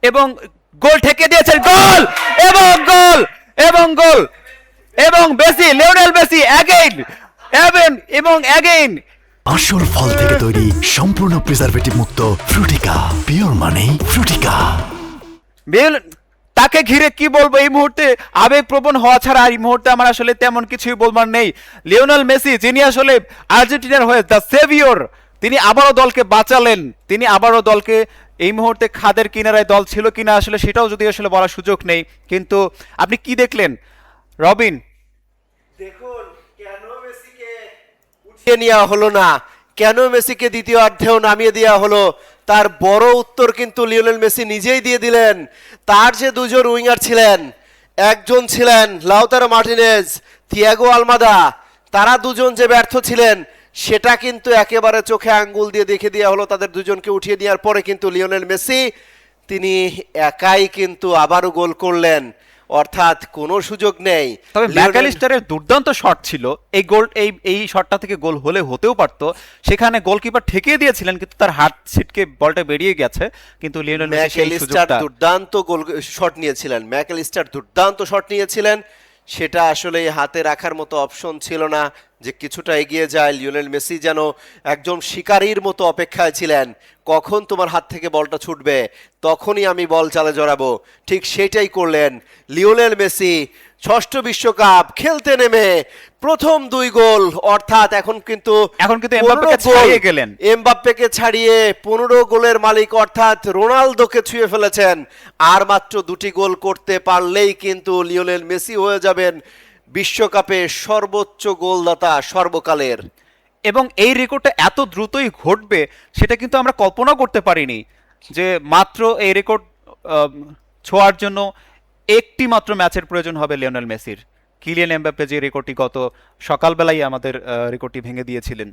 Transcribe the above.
এবং গোল ঠেকে দিয়েছেন, গোল এবং গোল এবং গোল এবং মেসি, লিওনেল মেসি অ্যাগেইন এবং অ্যাগেইন। আসল ফল থেকে তৈরি সম্পূর্ণ প্রিজারভেটিভ মুক্ত ফ্রুটিকা, পিওর মানে ফ্রুটিকা। তাকে ঘিরে কি বলবো, এই মুহূর্তে আবেগপ্রবণ হওয়া ছাড়া এই মুহূর্তে আমার আসলে তেমন কিছুই বলবার নেই। লিওনেল মেসি, যিনি আসলে আর্জেন্টিনার হয়ে দ্য সেভিয়র, তিনি আবারও দলকে বাঁচালেন, তিনি আবারও দলকে, এই মুহূর্তে খাদের কিনারায় দল ছিল কিনা আসলে সেটাও যদি আসলে বলার সুযোগ নেই, কিন্তু আপনি কি দেখলেন রবিন? দেখুন, কেন মেসিকে উঠিয়ে নেওয়া হলো না, কেন মেসিকে দ্বিতীয়ার্ধেও নামিয়ে দেওয়া হলো, তার বড় উত্তর কিন্তু লিওনেল মেসি নিজেই দিয়ে দিলেন। তার যে দুজন উইঙ্গার ছিলেন, একজন ছিলেন লাউতারো মার্টিনেজ, থিয়াগো আলমাদা, তারা দুজন যে ব্যর্থ ছিলেন সেটা কিন্তু একেবারে চোখে আঙ্গুল দিয়ে দেখে দেওয়া হলো। তাদের দুজনকে উঠিয়ে দেওয়ার পরে কিন্তু লিওনেল মেসি তিনি একাই কিন্তু আবারও গোল করলেন, অর্থাৎ কোনো সুযোগ নেই। তবে ম্যাকালিস্টারের দুর্দান্ত শট ছিল, এই গোল, এই শটটা থেকে গোল হতেও পারতো, সেখানে গোলকিপার ঠেকিয়ে দিয়েছিলেন কিন্তু তার হাত ছিটকে বলটা বেরিয়ে গেছে, কিন্তু লিওনেল মেসি সেই সুযোগটা, দুর্দান্ত গোল শট নিয়েছিলেন, ম্যাকালিস্টার দুর্দান্ত শট নিয়েছিলেন, সেটা আসলে হাতে রাখার মতো অপশন ছিল না যে কিছুটা এগিয়ে যায়। লিওনেল মেসি যেন একজন শিকারীর মতো অপেক্ষায় ছিলেন, কখন তোমার হাত থেকে বলটা ছুটবে তখনই আমি বল চালে জড়াবো, ঠিক সেটাই করলেন লিওনেল মেসি। ষষ্ঠ বিশ্বকাপ খেলতে নেমে প্রথম দুই গোল, অর্থাৎ এখন কিন্তু এমবাপ্পেকে ছাড়িয়ে গেলেন, এমবাপ্পেকে ছাড়িয়ে 15 গোলের মালিক অর্থাৎ রোনালদোকে ছুঁয়ে ফেলেছেন। আর মাত্র দুটি গোল করতে পারলেই কিন্তু লিওনেল মেসি হয়ে যাবেন বিশ্বকাপে সর্বোচ্চ গোলদাতা সর্বকালের। এবং এই রেকর্ডটা এত দ্রুতই ঘটবে সেটা কিন্তু আমরা কল্পনা করতে পারিনি, যে মাত্র এই রেকর্ড ছোঁয়ার জন্য একটি মাত্র ম্যাচের প্রয়োজন হবে লিওনেল মেসির। কিলিয়ান এমবাপ্পে যে রেকর্ডটি গত সকালবেলায় আমাদের রেকর্ডটি ভেঙে দিয়েছিলেন।